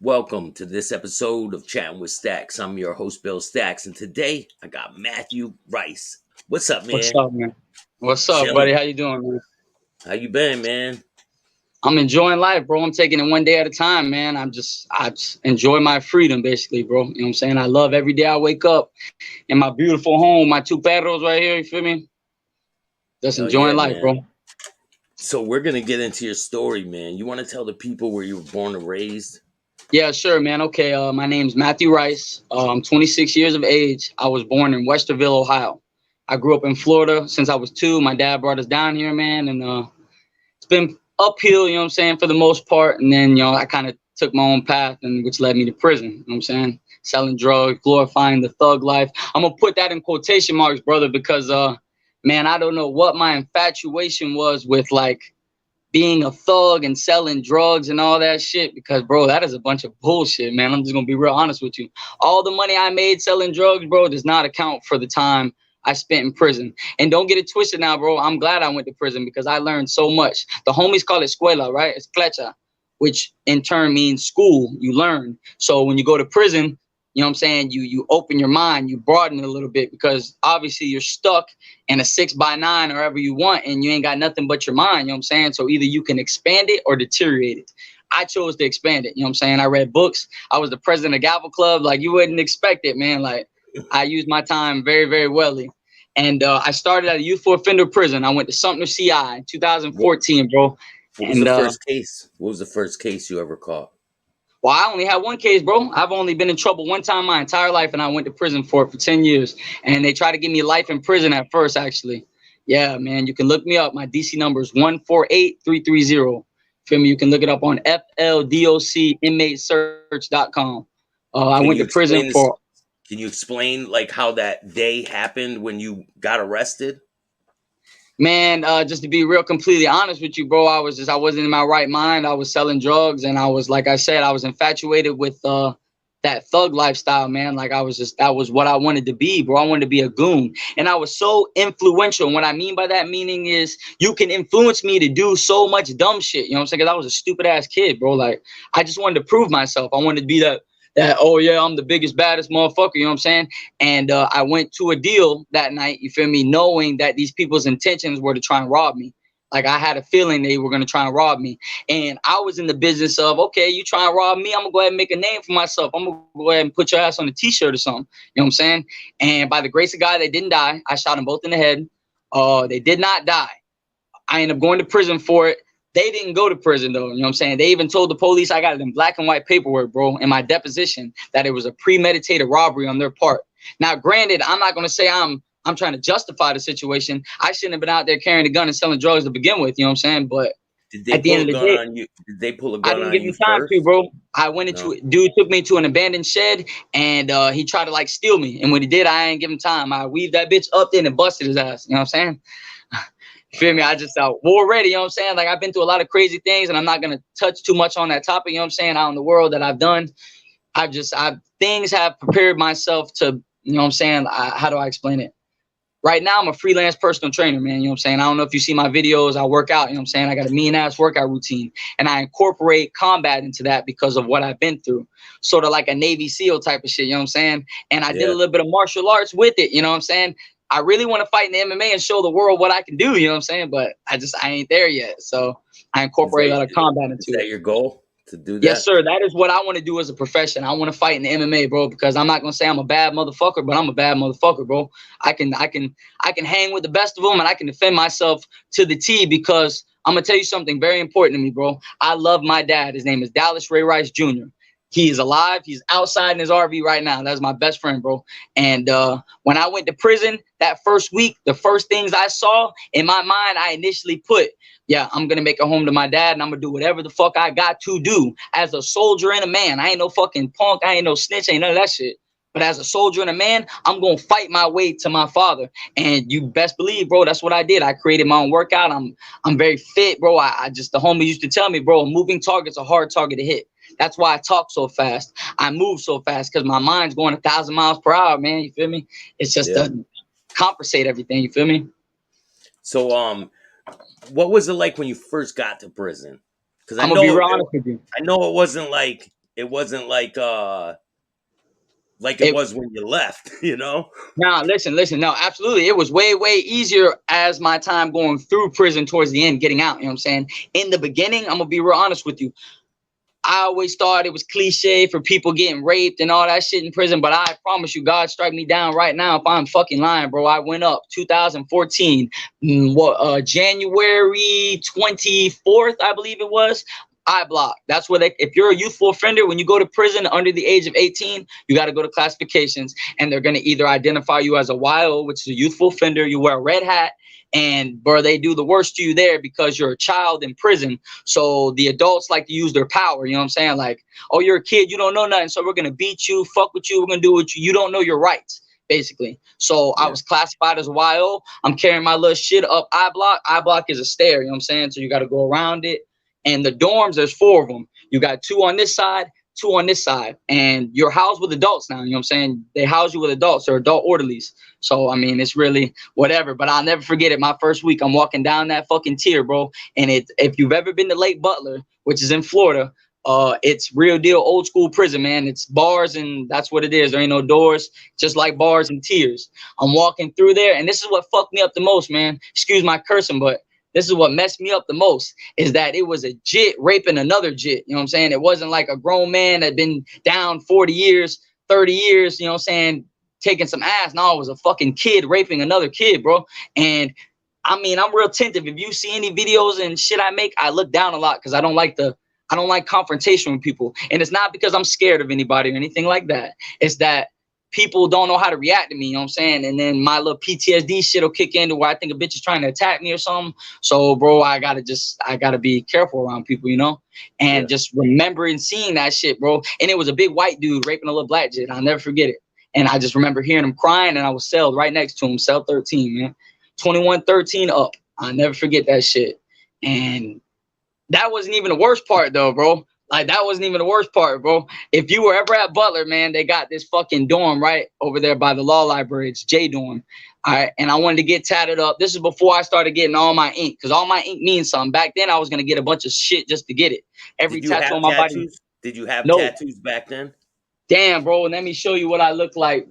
Welcome to this episode of Chatting with Staxx. I'm your host, Bill Staxx, and today I got Matthew Rice. What's up, What's man? up, man? What's up, buddy? Chilling. How you doing, man? How you been, man? I'm enjoying life, bro. I'm taking it one day at a time, man. I just enjoy my freedom, basically, bro. You know what I'm saying? I love every day I wake up in my beautiful home, my two perros right here. You feel me? Just Hell enjoying yeah, life, man. bro. So we're gonna get into your story, man. You want to tell the people where you were born and raised? Yeah, sure, man. Okay, my name's Matthew Rice. I'm 26 years of age. I was born in Westerville, Ohio. I grew up in Florida since I was 2. My dad brought us down here, man, and it's been uphill, you know what I'm saying, for the most part. And then, I kind of took my own path, and which led me to prison, you know what I'm saying? Selling drugs, glorifying the thug life. I'm going to put that in quotation marks, brother, because, man, I don't know what my infatuation was with, like, being a thug and selling drugs and all that shit because, bro, that is a bunch of bullshit, man. I'm just going to be real honest with you. All the money I made selling drugs, bro, does not account for the time I spent in prison. And don't get it twisted now, bro. I'm glad I went to prison because I learned so much. The homies call it escuela, right? It's flecha, which in turn means school. You learn. So when you go to prison, you know what I'm saying? You open your mind, you broaden it a little bit because obviously you're stuck in a 6x9 or whatever you want, and you ain't got nothing but your mind, you know what I'm saying? So either you can expand it or deteriorate it. I chose to expand it, you know what I'm saying? I read books. I was the president of Gavel Club. Like, you wouldn't expect it, man. Like, I used my time very, very wellly. And I started at a youthful offender prison. I went to Sumter CI in What 2014, bro. What was the And first case? What was the first case you ever caught? well, I only had one case, bro. I've only been in trouble one time my entire life, and I went to prison for it for 10 years. And they tried to give me life in prison at first, actually. Yeah, man, you can look me up. My DC number is 148330. Feel me? You can look it up on FLDOCinmatesearch.com. I Can went you to prison explain this? for Can you explain like how that day happened when you got arrested? Man, just to be real completely honest with you, bro, I wasn't in my right mind. I was selling drugs, and I was, like I said, I was infatuated with that thug lifestyle, man. Like, that was what I wanted to be, bro. I wanted to be a goon. And I was so influential. And what I mean by that meaning is you can influence me to do so much dumb shit. You know what I'm saying? Because I was a stupid ass kid, bro. Like, I just wanted to prove myself. I wanted to be that, oh yeah, I'm the biggest, baddest motherfucker, you know what I'm saying? And I went to a deal that night, you feel me, knowing that these people's intentions were to try and rob me. Like, I had a feeling they were going to try and rob me. And I was in the business of, okay, you try and rob me, I'm going to go ahead and make a name for myself. I'm going to go ahead and put your ass on a t-shirt or something. You know what I'm saying? And by the grace of God, they didn't die. I shot them both in the head. They did not die. I ended up going to prison for it. They didn't go to prison, though. You know what I'm saying? They even told the police, I got it in black and white paperwork, bro, in my deposition, that it was a premeditated robbery on their part. Now, granted, I'm not going to say I'm trying to justify the situation. I shouldn't have been out there carrying a gun and selling drugs to begin with. You know what I'm saying? But Did they at the pull end a of the gun day, on you? Did they pull a I gun didn't on give you him time to, first? bro. I went No. into Dude took me to an abandoned shed, and he tried to, like, steal me. And when he did, I ain't give him time. I weaved that bitch up there and busted his ass. You know what I'm saying? Feel me? I just war ready, you know what I'm saying? Like, I've been through a lot of crazy things, and I'm not gonna touch too much on that topic, you know what I'm saying, out in the world that I've done. I've things have prepared myself to, you know what I'm saying? How do I explain it? Right now, I'm a freelance personal trainer, man. You know what I'm saying? I don't know if you see my videos. I work out, you know what I'm saying? I got a mean ass workout routine, and I incorporate combat into that because of what I've been through. Sort of like a Navy SEAL type of shit, you know what I'm saying? And I did a Yeah. little bit of martial arts with it, you know what I'm saying? I really want to fight in the MMA and show the world what I can do, you know what I'm saying? But I ain't there yet. So I Is incorporate a that lot of combat is into that it. your goal to do Yes, that? sir. That is what I want to do as a profession. I want to fight in the MMA, bro, because I'm not gonna say I'm a bad motherfucker, but I'm a bad motherfucker, bro. I can hang with the best of them, and I can defend myself to the T because I'm gonna tell you something very important to me, bro. I love my dad. His name is Dallas Ray Rice Jr. He is alive. He's outside in his RV right now. That's my best friend, bro. And when I went to prison that first week, the first things I saw in my mind, I initially put, yeah, I'm gonna make a home to my dad, and I'm gonna do whatever the fuck I got to do as a soldier and a man. I ain't no fucking punk. I ain't no snitch. Ain't none of that shit. But as a soldier and a man, I'm gonna fight my way to my father. And you best believe, bro, that's what I did. I created my own workout. I'm very fit, bro. I just, the homie used to tell me, bro, a moving target's a hard target to hit. That's why I talk so fast. I move so fast because my mind's going 1,000 miles per hour, man. You feel me? It's just Yeah. to compensate everything. You feel me? So what was it like when you first got to prison? Because I'm gonna be real honest with you. I know it wasn't like It wasn't like it It was when you left, you know? Now listen. No, absolutely. It was way easier as my time going through prison towards the end, getting out. You know what I'm saying? In the beginning, I'm gonna be real honest with you. I always thought it was cliche for people getting raped and all that shit in prison, but I promise you, God strike me down right now if I'm fucking lying, bro. I went up 2014, January 24th, I believe it was. I block. That's where if you're a youthful offender, when you go to prison under the age of 18, you got to go to classifications, and they're going to either identify you as a YO, which is a youthful offender. You wear a red hat, and bro, they do the worst to you there because you're a child in prison. So the adults like to use their power, you know what I'm saying? Like, oh, you're a kid, you don't know nothing, so we're gonna beat you, fuck with you, we're gonna do what you don't know your rights, basically. So I Yeah. was classified as a YO. I'm carrying my little shit up I block. I block is a stair, you know what I'm saying? So you gotta go around it. And the dorms, there's 4 of them. You got 2 on this side, 2 on this side, and you're housed with adults now. You know what I'm saying? They house you with adults or adult orderlies. So I mean, it's really whatever. But I'll never forget it. My first week, I'm walking down that fucking tier, bro. And if you've ever been to Lake Butler, which is in Florida, it's real deal old school prison, man. It's bars and that's what it is. There ain't no doors, just like bars and tiers. I'm walking through there, and this is what fucked me up the most, man. Excuse my cursing, but this is what messed me up the most is that it was a jit raping another jit. You know what I'm saying? It wasn't like a grown man that had been down 40 years, 30 years, you know what I'm saying, taking some ass. No, it was a fucking kid raping another kid, bro. And I mean, I'm real attentive. If you see any videos and shit I make, I look down a lot because I don't like confrontation with people. And it's not because I'm scared of anybody or anything like that. It's that people don't know how to react to me, you know what I'm saying? And then my little PTSD shit will kick in to where I think a bitch is trying to attack me or something. So, bro, I gotta be careful around people, you know? Yeah. And just remembering seeing that shit, bro. And it was a big white dude raping a little black jit. I'll never forget it. And I just remember hearing him crying, and I was celled right next to him, cell 13, man. 2113 up. I'll never forget that shit. And that wasn't even the worst part, though, bro. Like, that wasn't even the worst part, bro. If you were ever at Butler, man, they got this fucking dorm right over there by the law library. It's J dorm. All right. And I wanted to get tatted up. This is before I started getting all my ink, because all my ink means something. Back then, I was going to get a bunch of shit just to get it. Every Did you tattoo have on my body. tattoos? Did you have No. tattoos back then? Damn, bro. Let me show you what I look like.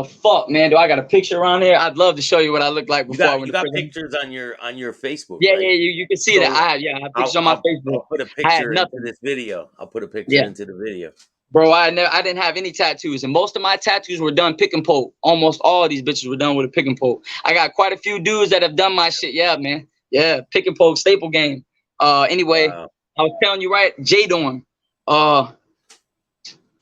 Fuck, man. Do I got a picture around here? I'd love to show you what I looked like You before I got went you to got prison. pictures on your Facebook, Yeah, right? you can see that. So I have pictures on my Facebook. I'll put a I had picture into nothing. this video. I'll put a picture Yeah. into the video. Bro, I didn't have any tattoos, and most of my tattoos were done pick and poke. Almost all of these bitches were done with a pick and poke. I got quite a few dudes that have done my shit. Yeah, man. Yeah, pick and poke staple game. Anyway, Wow. I was telling you right, J dorm.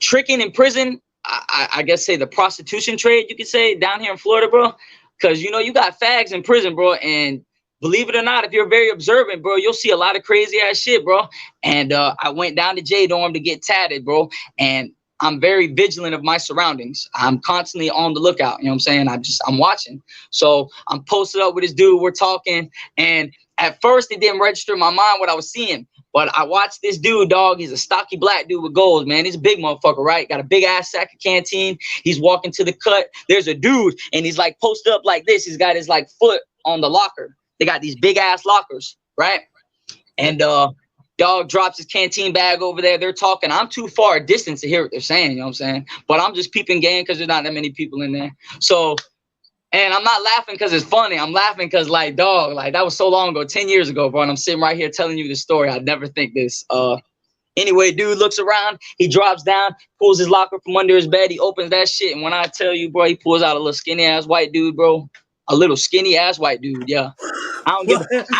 Tricking in prison. I guess say the prostitution trade. You could say down here in Florida, bro, because you know you got fags in prison, bro, and believe it or not, if you're very observant, bro, you'll see a lot of crazy ass shit, bro. And I went down to J dorm to get tatted, bro. And I'm very vigilant of my surroundings. I'm constantly on the lookout. You know what I'm saying? I'm watching. So I'm posted up with this dude. We're talking. And at first it didn't register in my mind what I was seeing. But I watched this dude, dog. He's a stocky black dude with goals, man. He's a big motherfucker, right? Got a big ass sack of canteen. He's walking to the cut. There's a dude, and he's like posted up like this. He's got his like foot on the locker. They got these big ass lockers, right? And dog drops his canteen bag over there. They're talking. I'm too far a distance to hear what they're saying, you know what I'm saying? But I'm just peeping game because there's not that many people in there. So, and I'm not laughing because it's funny. I'm laughing because, like, dog, like, that was so long ago, 10 years ago, bro. And I'm sitting right here telling you the story. I'd never think this. Anyway, dude looks around. He drops down, pulls his locker from under his bed. He opens that shit. And when I tell you, bro, he pulls out a little skinny ass white dude, bro. A little skinny ass white dude, yeah. I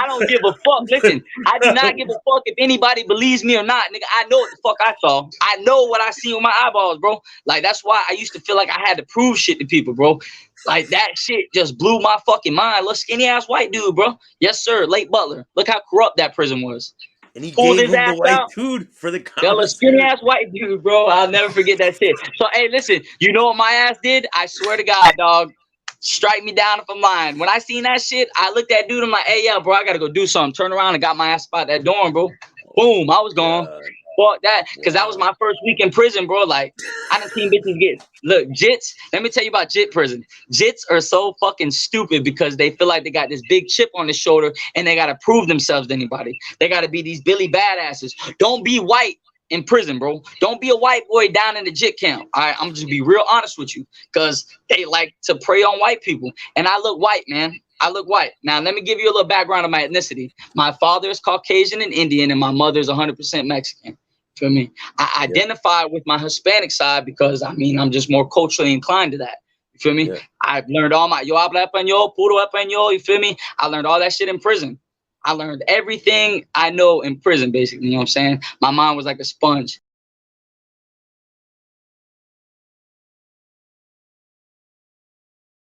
don't give a fuck. Listen, I do not give a fuck if anybody believes me or not, nigga. I know what the fuck I saw. I know what I see with my eyeballs, bro. Like, that's why I used to feel like I had to prove shit to people, bro. Like, that shit just blew my fucking mind. Little skinny ass white dude, bro. Yes, sir. Late Butler. Look how corrupt that prison was. And he Pulled gave his him the ass white out. dude for the That little skinny commissary. ass white dude, bro. I'll never forget that shit. So, hey, listen, you know what my ass did? I swear to God, dog. Strike me down if I'm lying. When I seen that shit, I looked at dude. I'm like, hey, yeah, bro, I gotta go do something. Turn around and got my ass about that dorm, bro. Boom, I was gone. God. Fuck that, because that was Wow. my first week in prison, bro. Like, I done seen bitches get look jits. Let me tell you about jit prison. Jits are so fucking stupid because they feel like they got this big chip on their shoulder and they gotta prove themselves to anybody. They gotta be these Billy badasses. Don't be white in prison, bro. Don't be a white boy down in the jit camp. All right, I'm just be real honest with you, because they like to prey on white people. And I look white, man. I look white. Now, let me give you a little background of my ethnicity. My father is Caucasian and Indian, and my mother is 100% Mexican. Feel me? I Yeah. identify with my Hispanic side because, I mean, I'm just more culturally inclined to that. You feel me? Yeah. I've learned all my yo habla español, puro español. You feel me? I learned all that shit in prison. I learned everything I know in prison, basically. You know what I'm saying? My mind was like a sponge.